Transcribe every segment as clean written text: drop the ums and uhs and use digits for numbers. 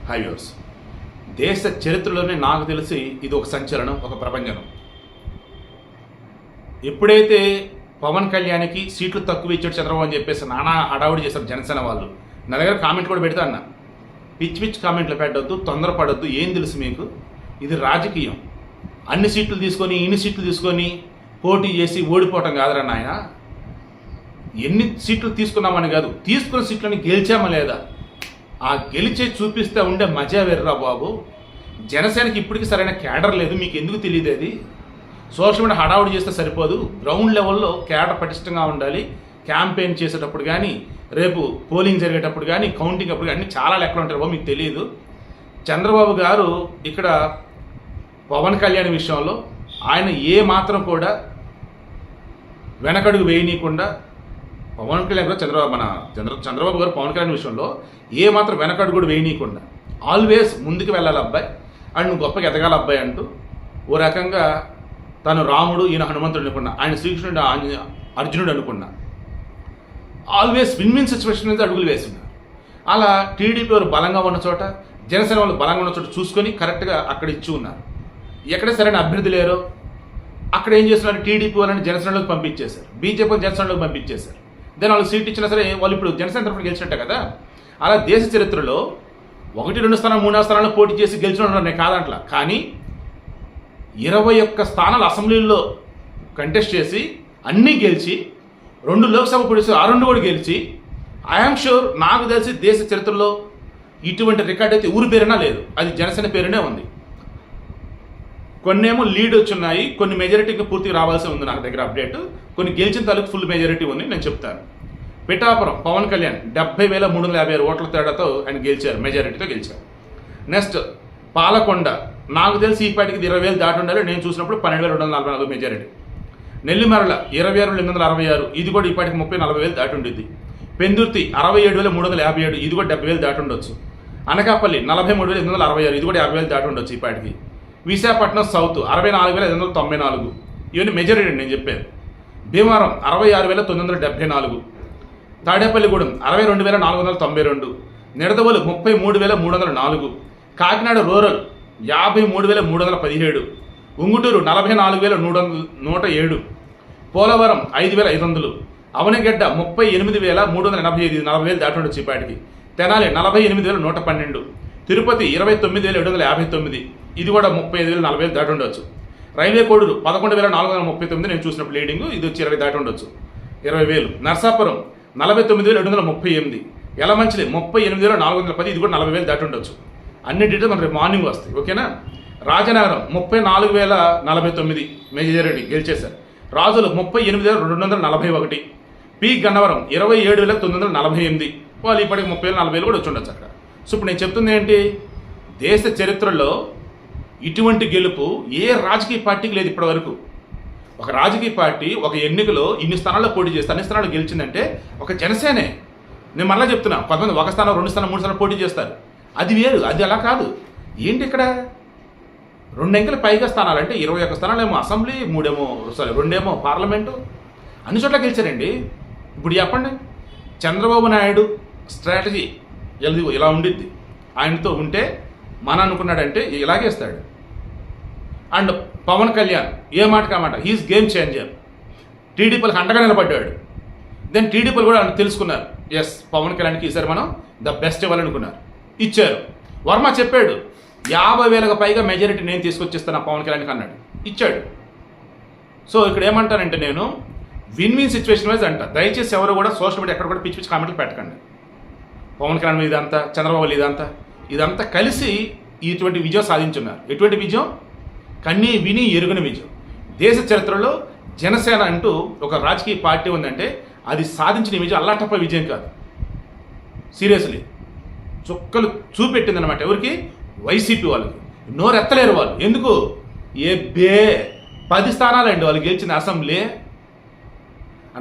High viewers, దేశ చరిత్రలోనే నాకు తెలిసి ఇది ఒక సంచలనం, ఒక ప్రపంచనం. ఎప్పుడైతే పవన్ కళ్యాణ్కి సీట్లు తక్కువ ఇచ్చాడు చంద్రబాబు అని చెప్పేసి నానా హడావుడి చేశారు జనసేన వాళ్ళు. నా దగ్గర కామెంట్ కూడా పెడతా అన్న, పిచ్చి పిచ్చి కామెంట్లు పెట్టొద్దు, తొందరపడొద్దు. ఏం తెలుసు మీకు? ఇది రాజకీయం. అన్ని సీట్లు తీసుకొని ఇన్ని సీట్లు తీసుకొని పోటీ చేసి ఓడిపోవటం కాదురా నాయన. ఎన్ని సీట్లు తీసుకున్నామని కాదు, తీసుకున్న సీట్లని గెలిచామా లేదా, ఆ గెలిచే చూపిస్తే ఉండే మజా వేర్రా బాబు. జనసేనకి ఇప్పటికీ సరైన క్యాడర్ లేదు, మీకు ఎందుకు తెలియదు? అది సోషల్ మీడియా హడావుడి చేస్తే సరిపోదు, గ్రౌండ్ లెవెల్లో క్యాడర్ పటిష్టంగా ఉండాలి. క్యాంపెయిన్ చేసేటప్పుడు కానీ, రేపు పోలింగ్ జరిగేటప్పుడు కానీ, కౌంటింగ్ అప్పుడు కానీ చాలా లెక్కలు ఉంటారు బాబు, మీకు తెలియదు. చంద్రబాబు గారు ఇక్కడ పవన్ కళ్యాణ్ విషయంలో ఆయన ఏ మాత్రం కూడా వెనకడుగు వేయనీయకుండా, పవన్ కళ్యాణ్ కూడా చంద్రబాబు గారు పవన్ కళ్యాణ్ విషయంలో ఏ మాత్రం వెనకడుగు కూడా వేయనీయకుండా ఆల్వేస్ ముందుకు వెళ్ళాలి అబ్బాయి, అండ్ నువ్వు గొప్పగా ఎదగాలి అబ్బాయి అంటూ ఓ రకంగా తను రాముడు, ఈయన హనుమంతుడు అనుకున్నా, ఆయన శ్రీకృష్ణుడు అర్జునుడు అనుకున్నా, ఆల్వేస్ విన్ సిచ్యువేషన్ మీద అడుగులు వేస్తున్నారు. అలా టీడీపీ వారు బలంగా ఉన్న చోట, జనసేన వాళ్ళు బలంగా ఉన్న చోట చూసుకొని కరెక్ట్గా అక్కడ ఇచ్చి ఉన్నారు. ఎక్కడ సరైన అభ్యర్థి లేరో అక్కడ ఏం చేస్తున్నారు, టీడీపీ వాళ్ళని జనసేనలోకి పంపించేశారు, బీజేపీ జనసేనలోకి పంపించేశారు. దాని వాళ్ళు సీట్ ఇచ్చినా సరే వాళ్ళు ఇప్పుడు జనసేన తరఫున గెలిచినట్టే కదా. అలా దేశ చరిత్రలో 1, 2 స్థానాలు 3 స్థానాల్లో పోటీ చేసి గెలిచిన నేను కాదంట్లా, కానీ 21 స్థానాలు అసెంబ్లీలో కంటెస్ట్ చేసి అన్నీ గెలిచి 2 లోక్సభ పోటీ 6 కూడా గెలిచి, ఐఎమ్ షూర్ నాకు తెలిసి దేశ చరిత్రలో ఇటువంటి రికార్డ్ అయితే ఊరి పేరునా లేదు, అది జనసేన పేరునే ఉంది. కొన్నేమో లీడ్ వచ్చున్నాయి, కొన్ని మెజారిటీకి పూర్తిగా రావాల్సి ఉంది నాకు దగ్గర అప్డేట్. కొన్ని గెలిచిన తాలూకు ఫుల్ మెజారిటీ ఉంది, నేను చెప్తాను. పిఠాపురం పవన్ కళ్యాణ్ 70,356 ఓట్ల తేడాతో ఆయన గెలిచారు, మెజారిటీతో గెలిచారు. నెక్స్ట్ పాలకొండ నాకు తెలిసి ఈ పాటికి 20,000 దాటి ఉండాలి, నేను చూసినప్పుడు 12,244 మెజారిటీ. నెల్లిమరల 26,866, ఇది కూడా ఈ పాటికి 30,40,000 దాటి ఉండేది. పెందుర్తి 67,357, ఇది కూడా 70,000 దాటి ఉండొచ్చు. అనకాపల్లి 43,866, ఇది కూడా 50,000 దాటి ఉండొచ్చు ఈ పాటికి. విశాఖపట్నం సౌత్ 64,594, ఇవన్నీ మెజారిటీ నేను చెప్పాను. భీమవరం 66,974, తాడేపల్లిగూడెం 62,492, నిడదవోలు 33,304, కాకినాడ రూరల్ 53,317, ఉంగుటూరు 44,107, పోలవరం 5,500, అవనిగడ్డ 38,385, 40,000 దాటి ఉండొచ్చు ఈ పాటికి. తెనాలి 48,112, తిరుపతి 29,759, ఇది కూడా 35,000, 40,000 దాటి ఉండొచ్చు. రైల్వే కోడూరు 11,439, నేను చూసినప్పుడు లీడింగ్, ఇది వచ్చి 20 దాటి ఉండొచ్చు, 20,000. నర్సాపురం 49,738, యలమంచిలి 38,410, ఇది కూడా 40,000 దాటి ఉండొచ్చు. అన్ని డీటెయిల్స్ మనకు రేపు మార్నింగ్ వస్తాయి, ఓకేనా. రాజనగరం 34,049 మెజారిటీ గెలిచేశారు. రాజులు 38,241, పి గన్నవరం 27,948, వాళ్ళు ఇప్పటికి 30,000-40,000 కూడా వచ్చి ఉండొచ్చు అక్కడ. సో ఇప్పుడు నేను చెప్తుంది ఏంటి, దేశ చరిత్రలో ఇటువంటి గెలుపు ఏ రాజకీయ పార్టీకి లేదు ఇప్పటి వరకు. ఒక రాజకీయ పార్టీ ఒక ఎన్నికలో ఇన్ని స్థానాల్లో పోటీ చేస్తే అన్ని స్థానాలు గెలిచిందంటే ఒక జనసేనే. నేను మళ్ళీ చెప్తున్నా, కొంతమంది 1 స్థానం 2 స్థానం 3 స్థానం పోటీ చేస్తారు, అది వేరు. అది అలా కాదు. ఏంటి ఇక్కడ 2 అంకెల పైగా స్థానాలు అంటే 21 స్థానాలేమో అసెంబ్లీ, 2 పార్లమెంటు, అన్ని చోట్ల గెలిచారండి. ఇప్పుడు చెప్పండి, చంద్రబాబు నాయుడు స్ట్రాటజీ ఇలా ఉండిద్ది. ఆయనతో ఉంటే మన అనుకున్నాడంటే ఇలాగేస్తాడు. అండ్ పవన్ కళ్యాణ్ ఏ మాట కామాట, హీస్ గేమ్ చేంజర్. టీడీపీలకు అండగా నిలబడ్డాడు. దెన్ టీడీపీలు కూడా తెలుసుకున్నారు, ఎస్ పవన్ కళ్యాణ్కి ఈసారి మనం ద బెస్ట్ ఇవ్వాలనుకున్నారు, ఇచ్చారు. వర్మ చెప్పాడు 50,000కు పైగా మెజారిటీ నేను తీసుకొచ్చిస్తాను పవన్ కళ్యాణ్కి అన్నాడు, ఇచ్చాడు. సో ఇక్కడ ఏమంటానంటే నేను విన్ సిచ్యువేషన్ వైజ్ అంట. దయచేసి ఎవరు కూడా సోషల్ మీడియా ఎక్కడ కూడా పిచ్చి పిచ్చి కామెంట్లు పెట్టకండి. పవన్ కళ్యాణ్ మీద ఇదంతా, చంద్రబాబు ఇదంతా కలిసి ఇటువంటి విజయం సాధించున్నారు. ఎటువంటి విజయం? కన్నీ విని ఎరుగని విజయం. దేశ చరిత్రలో జనసేన అంటూ ఒక రాజకీయ పార్టీ ఉందంటే అది సాధించిన విజయం అల్లాటప్ప విజయం కాదు, సీరియస్లీ. చుక్కలు చూపెట్టిందనమాట. ఎవరికి? వైసీపీ వాళ్ళకి. నోరెత్తలేరు వాళ్ళు. ఎందుకు? 10 స్థానాలండి వాళ్ళు గెలిచిన అసెంబ్లీ.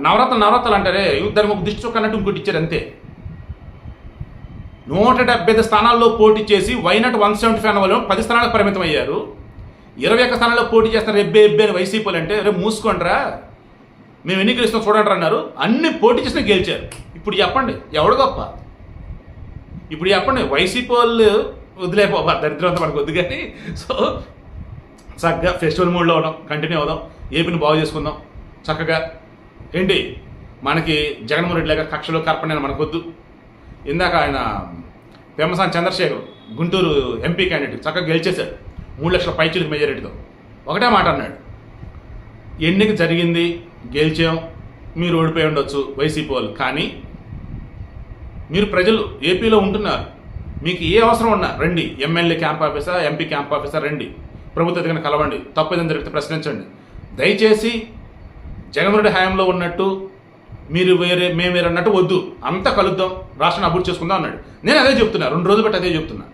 నవరత్నాలు అంటారే, దానికి ఒక దిష్టి చొక్క అన్నట్టు ఇంకోటి ఇచ్చారు అంతే. 175 స్థానాల్లో పోటీ చేసి వైనాట్ 175 వాళ్ళు 10 స్థానాలకు పరిమితం అయ్యారు. 21 స్థానాల్లో పోటీ చేస్తున్నారు ఎబ్బే అని వైసీపీలు అంటే, రేపు మూసుకోండిరా, మేము ఎన్నికలు ఇస్తాం చూడండి అన్నారు. అన్ని పోటీ చేసినా గెలిచారు. ఇప్పుడు చెప్పండి ఎవడు గొప్ప? ఇప్పుడు చెప్పండి, వైసీపీ వాళ్ళు వదిలేపోబా దరిద్రం అంతా మనకు వద్దు కానీ. సో చక్కగా ఫెస్టివల్ మూడ్లో ఉన్నాం, కంటిన్యూ అవుదాం, ఏపీని బాగు చేసుకుందాం చక్కగా. ఏంటి మనకి జగన్మోహన్ రెడ్డి లాగా కక్షలు కార్పణ్యాలు మనకొద్దు. ఇందాక ఆయన పెమ్మసాని చంద్రశేఖర్ గుంటూరు ఎంపీ క్యాండిడేట్ చక్కగా గెలిచేశాడు 3 లక్షల పైచిలకు మెజారిటీతో. ఒకటే మాట అన్నాడు, ఎన్నిక జరిగింది, గెలిచాం, మీరు ఓడిపోయి ఉండొచ్చు వైసీపీ వాళ్ళు, కానీ మీరు ప్రజలు ఏపీలో ఉంటున్నారు, మీకు ఏ అవసరం ఉన్నా రండి, MLA camp officer, MP camp officer రండి, ప్రభుత్వ అధికారిని కలవండి, తప్పు ఏదైనా జరిగితే ప్రశ్నించండి. దయచేసి జగన్మోహన్ రెడ్డి హయాంలో ఉన్నట్టు మీరు వేరే మేము వేరే అన్నట్టు వద్దు, అంతా కలుద్దాం, రాష్ట్రాన్ని అభివృద్ధి చేసుకుందాం అన్నాడు. నేను అదే చెప్తున్నా, 2 రోజులు బట్టి అదే చెప్తున్నా.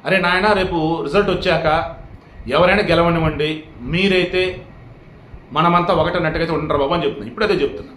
అరే నాయన, రేపు రిజల్ట్ వచ్చాక ఎవరైనా గెలవనివ్వండి, మీరైతే మనమంతా ఒకటన్నట్టుగా అయితే ఉండరు బాబు అని చెప్తున్నా. ఇప్పుడు అదే చెప్తున్నా.